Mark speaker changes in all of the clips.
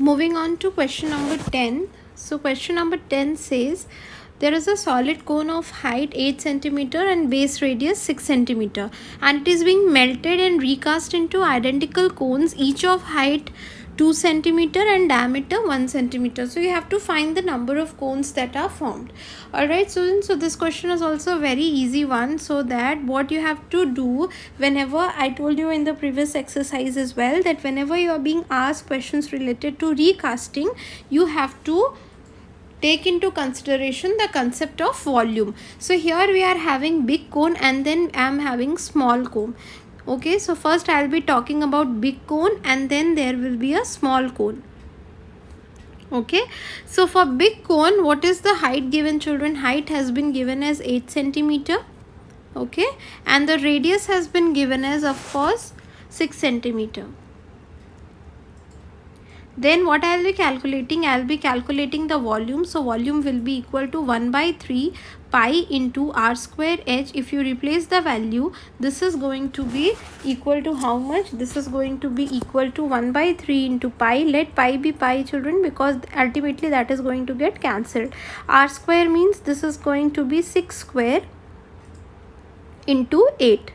Speaker 1: Moving on to question number 10. So question number 10 says there is a solid cone of height 8 centimeter and base radius 6 centimeter, and it is being melted and recast into identical cones, each of height 2 centimeter and diameter 1 centimeter. So you have to find the number of cones that are formed. Alright students, so this question is also a very easy one. So that what you have to do, whenever I told you in the previous exercise as well, that whenever you are being asked questions related to recasting, you have to take into consideration the concept of volume. So here we are having big cone and then I am having small cone. Okay, so first I will be talking about big cone and then there will be a small cone. Okay, so for big cone, what is the height given, children? Height has been given as 8 centimeter. Okay, and the radius has been given as, of course, 6 centimeter. Then what I will be calculating? I will be calculating the volume. So volume will be equal to 1 by 3 pi into r square h. If you replace the value, this is going to be equal to how much? This is going to be equal to 1 by 3 into pi. Let pi be pi, children, because ultimately that is going to get cancelled. R square means this is going to be 6 square into 8.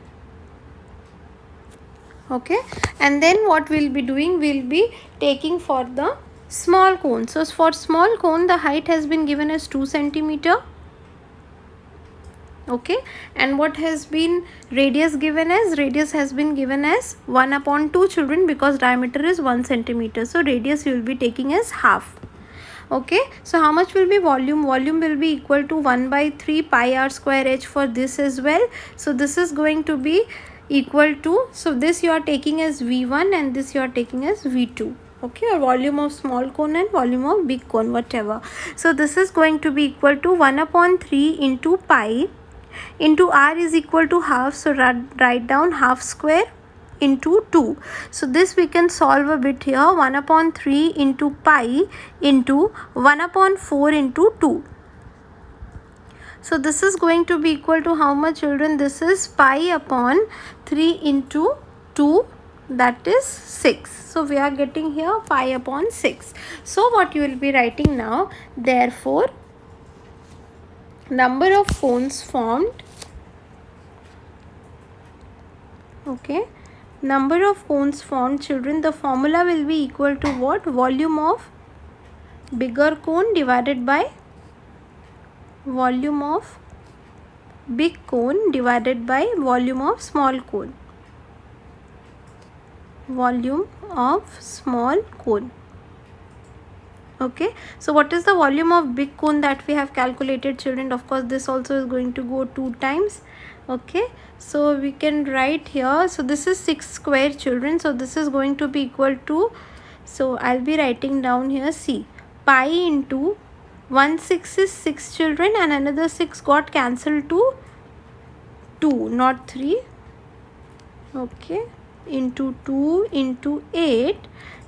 Speaker 1: Okay, and then what we'll be doing, we'll be taking for the small cone. So for small cone, the height has been given as 2 centimeter. Okay, and what has been radius given as? Radius has been given as 1 upon 2, children, because diameter is 1 centimeter. So radius you will be taking as half. Okay, so how much will be volume? Volume will be equal to 1 by 3 pi r square h for this as well. So this is going to be equal to, so this you are taking as V1 and this you are taking as V2. Okay, or volume of small cone and volume of big cone, whatever. So this is going to be equal to 1 upon 3 into pi into r is equal to half. So write down half square into 2. So this we can solve a bit here. 1 upon 3 into pi into 1 upon 4 into 2. So this is going to be equal to how much, children? This is pi upon 3 into 2, that is 6. So we are getting here pi upon 6. So what you will be writing now, therefore number of cones formed, okay, number of cones formed, children, the formula will be equal to what? Volume of bigger cone divided by volume of big cone divided by volume of small cone. Volume of small cone. Okay, so what is the volume of big cone that we have calculated, children? Of course, this also is going to go 2 times. Okay, so we can write here, so this is 6 square, children, so this is going to be equal to, so I'll be writing down here, see, pi into 1 6 is 6, children, and another 6 got cancelled to 2, not 3. Okay, into 2 into 8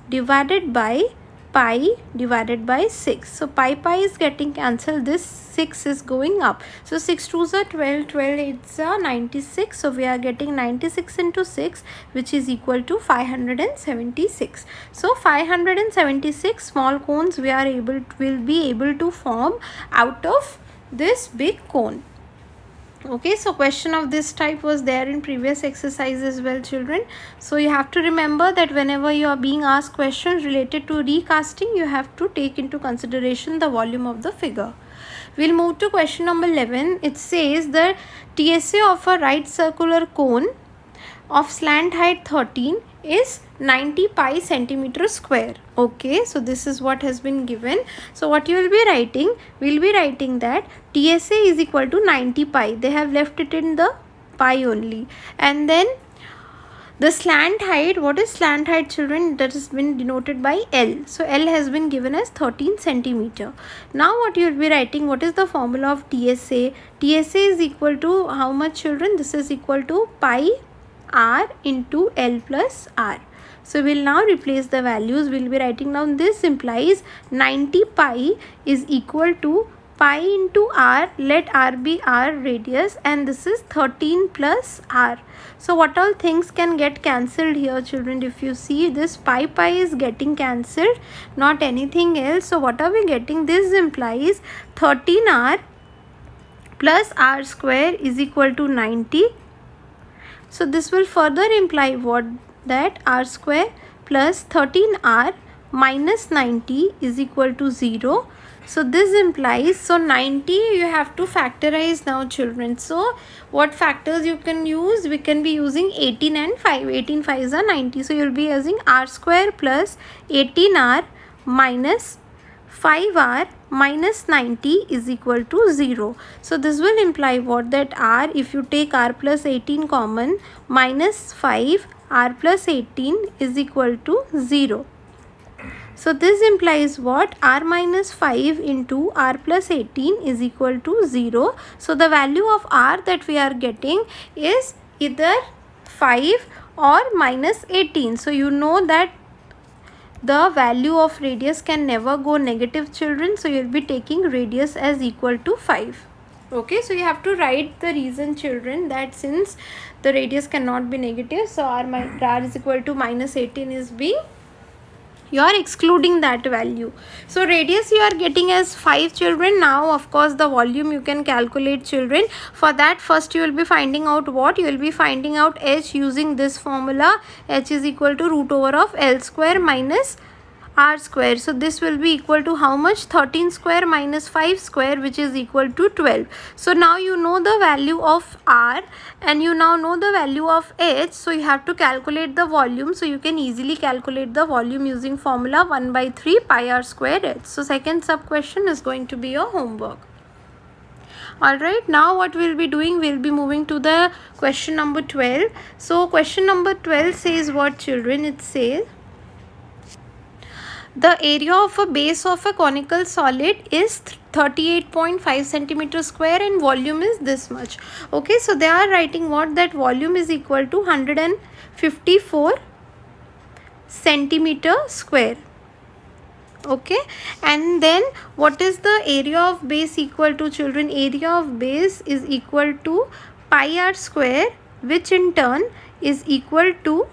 Speaker 1: divided by pi divided by 6. So pi is getting cancelled, this 6 is going up. So 6 2s are 12, 12 8s are 96. So we are getting 96 into 6, which is equal to 576. So 576 small cones will be able to form out of this big cone. Okay, so question of this type was there in previous exercise as well, children. So you have to remember that whenever you are being asked questions related to recasting, you have to take into consideration the volume of the figure. We'll move to question number 11. It says the TSA of a right circular cone of slant height 13 is 90 pi centimeter square. Okay, so this is what has been given. So what you will be writing, we'll be writing that TSA is equal to 90 pi. They have left it in the pi only. And then the slant height, what is slant height, children? That has been denoted by L. So L has been given as 13 centimeter. Now what you will be writing, what is the formula of TSA? TSA is equal to how much, children? This is equal to pi r into L plus r. So we'll now replace the values. We'll be writing down, this implies 90 pi is equal to pi into r, let r be our radius, and this is 13 plus r. So what all things can get cancelled here, children? If you see, this pi is getting cancelled, not anything else. So what are we getting? This implies 13r plus r square is equal to 90. So this will further imply what? That r square plus 13r minus 90 is equal to 0. So this implies, so 90 you have to factorize now, children. So what factors you can use? We can be using 18 and 5. 18 5s are 90. So you'll be using r square plus 18r minus 5r minus 90 is equal to 0. So this will imply what? That r, if you take r plus 18 common, minus 5 r plus 18 is equal to 0. So this implies what? R minus 5 into r plus 18 is equal to 0. So the value of r that we are getting is either 5 or minus 18. So you know that the value of radius can never go negative, children. So you will be taking radius as equal to 5. Okay, so you have to write the reason, children, that since the radius cannot be negative, so r is equal to minus 18 is being, you are excluding that value. So radius you are getting as 5, children. Now of course the volume you can calculate, children. For that, first you will be finding out what? You will be finding out h using this formula. H is equal to root over of L square minus r square. So this will be equal to how much? 13 square minus 5 square, which is equal to 12. So now you know the value of r and you now know the value of h. So you have to calculate the volume. So you can easily calculate the volume using formula 1 by 3 pi r square h. So second sub question is going to be your homework. Alright, now what we'll be doing, we'll be moving to the question number 12. So question number 12 says what, children? It says the area of a base of a conical solid is 38.5 centimeter square and volume is this much. Okay, so they are writing what? That volume is equal to 154 centimeter square. Okay, and then what is the area of base equal to, children? Area of base is equal to pi r square, which in turn is equal to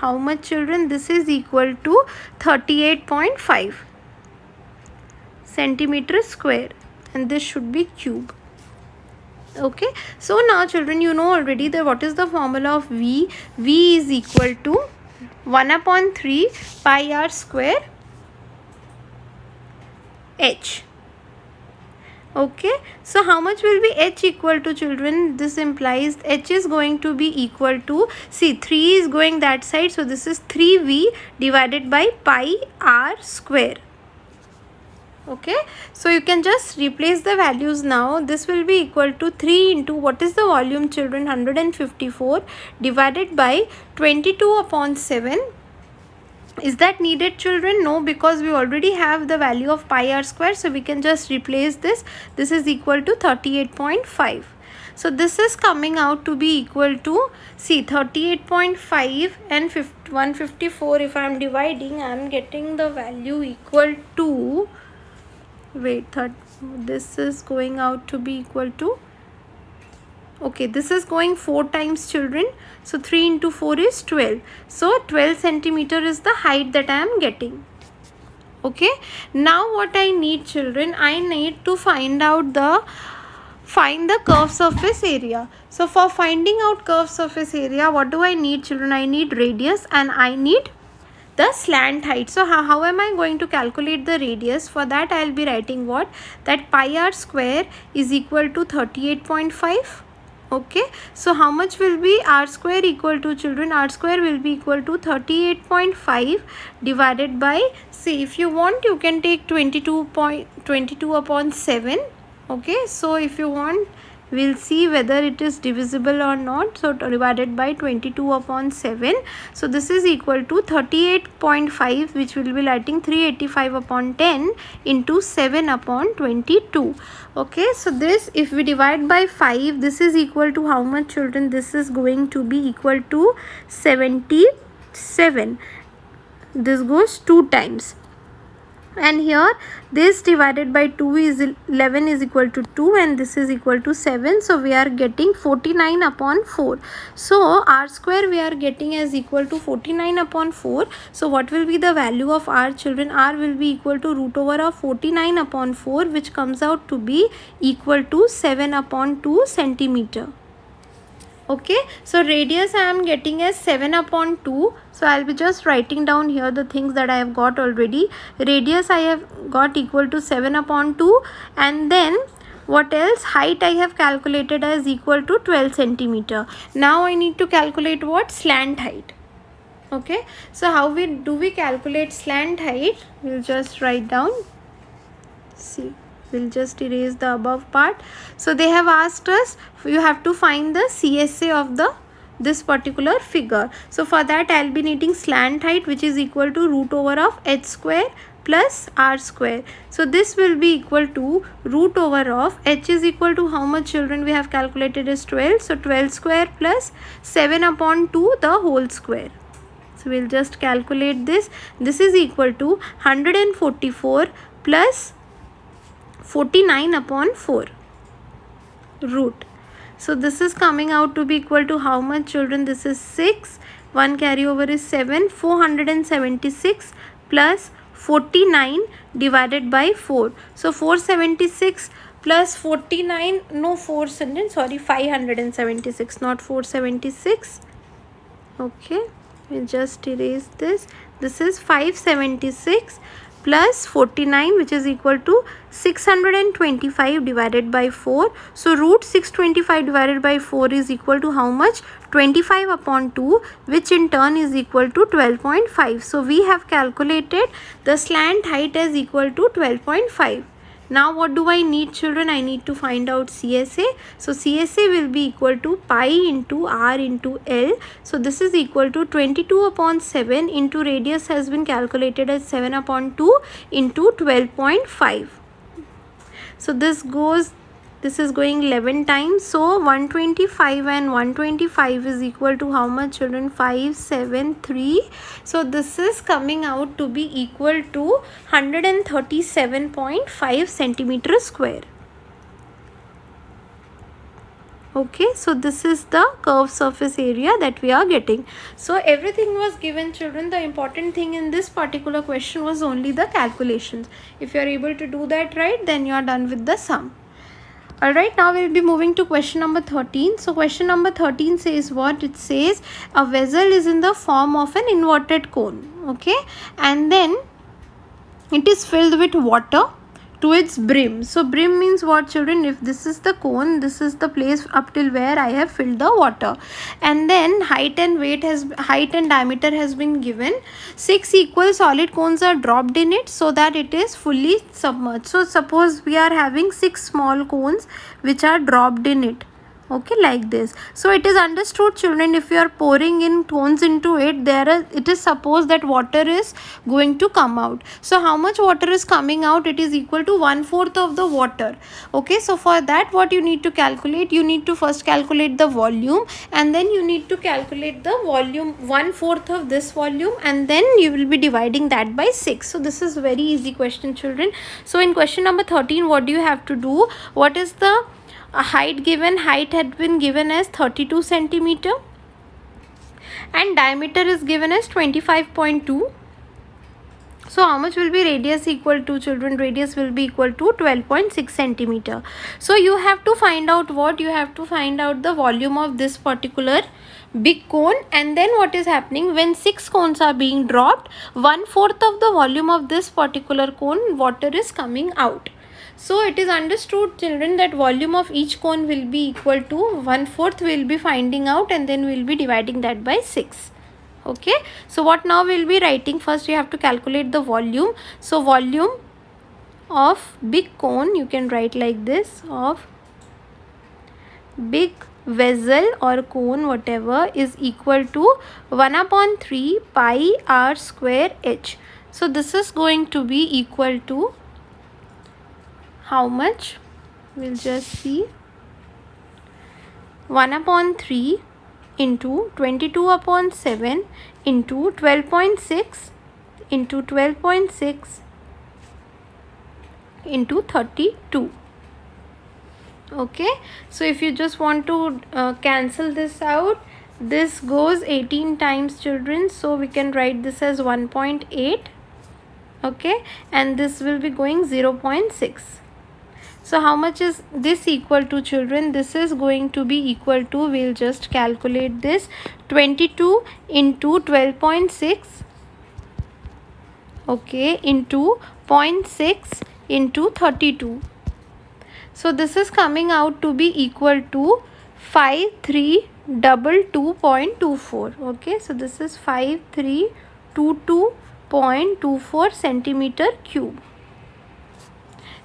Speaker 1: how much, children? This is equal to 38.5 centimeter square, and this should be cube. Okay, so now children, you know already that what is the formula of V? V is equal to 1 upon 3 pi r square h. Okay, so how much will be h equal to, children? This implies h is going to be equal to, see, 3 is going that side, so this is 3v divided by pi r square. Okay, so you can just replace the values now. This will be equal to 3 into what is the volume, children? 154 divided by 22 upon 7. Is that needed, children? No, because we already have the value of pi r square, so we can just replace this. This is equal to 38.5. So this is coming out to be equal to, see, 38.5 and 154. If I am dividing, I am getting the value equal to, wait, this is going out to be equal to, okay, this is going 4 times, children. So 3 into 4 is 12. So 12 centimeter is the height that I am getting. Okay, now what I need, children? I need to find the curve surface area. So for finding out curve surface area, what do I need, children? I need radius and I need the slant height. So how am I going to calculate the radius? For that I will be writing what? That pi r square is equal to 38.5. Okay, so how much will be r square equal to, children? R square will be equal to 38.5 divided by, see, if you want you can take 22 upon 7. Okay, so if you want, we'll see whether it is divisible or not. So divided by 22 upon 7. So this is equal to 38.5, which will be writing 385 upon 10 into 7 upon 22. Okay, so this, if we divide by 5, this is equal to how much, children? This is going to be equal to 77. This goes 2 times. and here this divided by 2 is 11 is equal to 2 and this is equal to 7, so we are getting 49 upon 4. So r square we are getting as equal to 49 upon 4. So what will be the value of r, children? R will be equal to root over of 49 upon 4, which comes out to be equal to 7 upon 2 centimeter. Okay, so radius I am getting as 7 upon 2. So I'll be just writing down here the things that I have got already. Radius I have got equal to 7 upon 2, and then what else? Height I have calculated as equal to 12 centimeter. Now I need to calculate what? Slant height. Okay, so how do we calculate slant height? We'll just write down. See, we'll just erase the above part. So they have asked us, you have to find the CSA of this particular figure. So for that I'll be needing slant height, which is equal to root over of h square plus r square. So this will be equal to root over of h is equal to how much, children? We have calculated is 12. So 12 square plus 7 upon 2 the whole square. So we'll just calculate this. This is equal to 144 plus 49 upon 4 root. So this is coming out to be equal to how much, children? This is 6. 1 carryover is 7. 476 plus 49 divided by 4. So 476 plus 49, no 4, sorry, 576, not 476. Okay, we'll just erase this. This is 576 plus 49, which is equal to 625 divided by 4. So root 625 divided by 4 is equal to how much? 25 upon 2, which in turn is equal to 12.5. So we have calculated the slant height as equal to 12.5. Now what do I need, children? I need to find out CSA. So CSA will be equal to pi into r into L. So this is equal to 22 upon 7 into radius has been calculated as 7 upon 2 into 12.5. So this is going 11 times. So 125 and 125 is equal to how much, children? 573. So this is coming out to be equal to 137.5 centimeter square. Okay, so this is the curved surface area that we are getting. So everything was given, children. The important thing in this particular question was only the calculations. If you are able to do that right, then you are done with the sum. Alright, now we'll be moving to question number 13. So question number 13 says what? It says a vessel is in the form of an inverted cone. Okay, and then it is filled with water to its brim. So brim means what, children? If this is the cone, this is the place up till where I have filled the water, and then height and diameter has been given. 6 equal solid cones are dropped in it so that it is fully submerged. So suppose we are having 6 small cones which are dropped in it. Okay, like this. So it is understood, children, if you are pouring in cones into it, it is supposed that water is going to come out. So how much water is coming out? It is equal to 1/4 of the water. Okay, so for that what you need to calculate? You need to first calculate the volume, and then you need to calculate the volume 1/4 of this volume, and then you will be dividing that by 6. So this is very easy question, children. So in question number 13, what do you have to do? What is the height given? Height had been given as 32 centimeter and diameter is given as 25.2. So how much will be radius equal to, children? Radius will be equal to 12.6 centimeter. So you have to find out what? You have to find out the volume of this particular big cone, and then what is happening when 6 cones are being dropped, 1/4 of the volume of this particular cone water is coming out. So it is understood, children, that volume of each cone will be equal to 1/4 we will be finding out, and then we will be dividing that by 6. Okay, so what now we will be writing? First you have to calculate the volume. So volume of big cone, you can write like this, of big vessel or cone, whatever, is equal to 1/3 pi r square h. So this is going to be equal to how much? We'll just see. 1/3 into 22 upon 7 into 12.6 into 12.6 into 32. Okay, so if you just want to cancel this out, this goes 18 times, children, so we can write this as 1.8. okay, and this will be going 0.6. so how much is this equal to, children? This is going to be equal to, we'll just calculate this, 22 into 12.6, okay, into 0.6 into 32. So this is coming out to be equal to 5322.24. okay, so this is 5322.24 centimeter cube.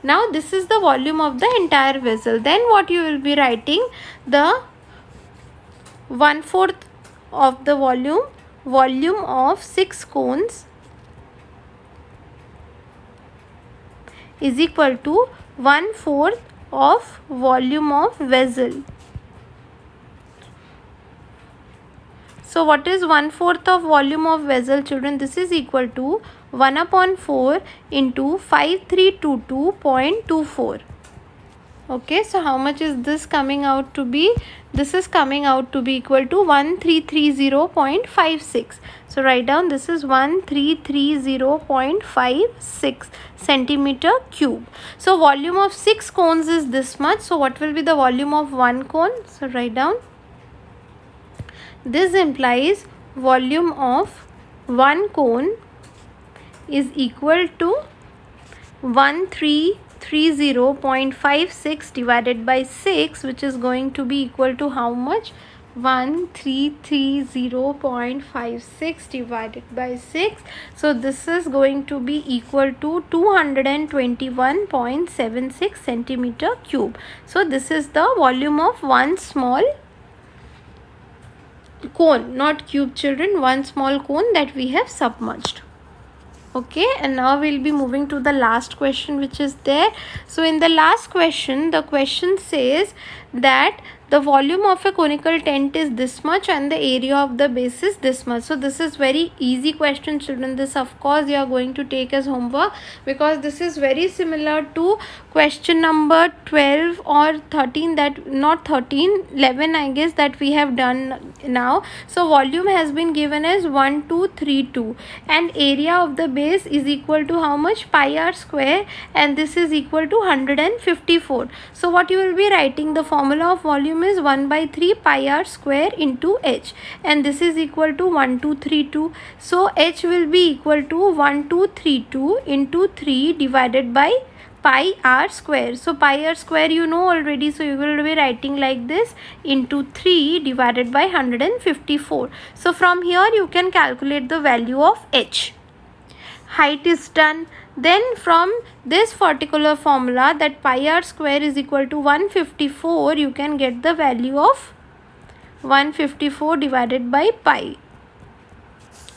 Speaker 1: Now this is the volume of the entire vessel. Then what you will be writing, the 1/4 of the volume of 6 cones is equal to 1/4 of volume of vessel. So what is 1/4 of volume of vessel, children? This is equal to 1/4 into 5322.24. okay, so how much is this coming out to be? This is coming out to be equal to 1330.56. so write down, this is 1330.56 centimeter cube. So volume of 6 cones is this much. So what will be the volume of 1 cone? So write down, this implies volume of 1 cone is equal to 1330.56 divided by 6, which is going to be equal to how much? 1330.56 divided by 6. So this is going to be equal to 221.76 centimeter cube. So this is the volume of one small cone, not cube, children, one small cone that we have submerged. okay, and now we'll be moving to the last question which is there. So in the last question, the question says that the volume of a conical tent is this much and the area of the base is this much. So this is very easy question, children. This of course you are going to take as homework, because this is very similar to question number 12 or 13, that not 13, 11 I guess, that we have done now. So volume has been given as 1232 and area of the base is equal to how much? Pi r square, and this is equal to 154. So what you will be writing, the formula of volume is 1/3 pi r square into h, and this is equal to 1232. So h will be equal to 1232 into 3 divided by pi r square. So pi r square you know already, so you will be writing like this, into 3 divided by 154. So from here you can calculate the value of h. Height is done. Then from this particular formula, that pi r square is equal to 154, you can get the value of 154 divided by pi.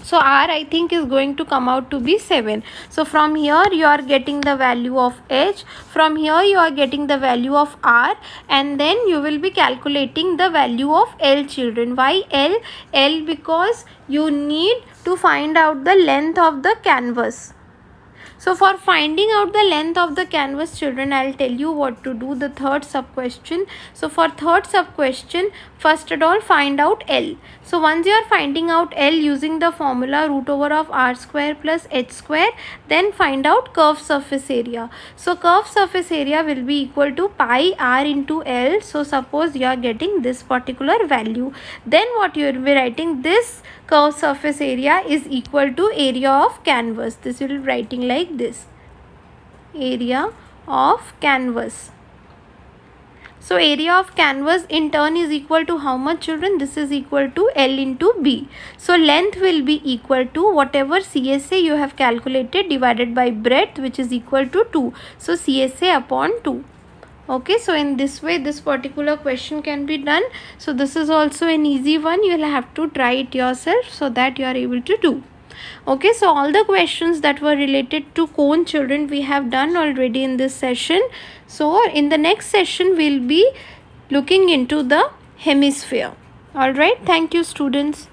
Speaker 1: So r I think is going to come out to be 7. So from here you are getting the value of h, from here you are getting the value of r, and then you will be calculating the value of L, children. Why L? L because you need to find out the length of the canvas. So for finding out the length of the canvas, children, I'll tell you what to do, the third sub question. So for third sub question, first of all find out L. So once you are finding out L using the formula root over of r square plus h square, then find out curved surface area. So curved surface area will be equal to pi r into L. So suppose you are getting this particular value, then what you will be writing, this curved surface area is equal to area of canvas. This will be writing like this, area of canvas. So area of canvas in turn is equal to how much, children? This is equal to L into B. So length will be equal to whatever CSA you have calculated divided by breadth, which is equal to 2. So CSA upon 2. Okay, so in this way this particular question can be done. So this is also an easy one. You will have to try it yourself so that you are able to do. Okay, so all the questions that were related to cone, children, we have done already in this session. So in the next session we'll be looking into the hemisphere. All right, thank you, students.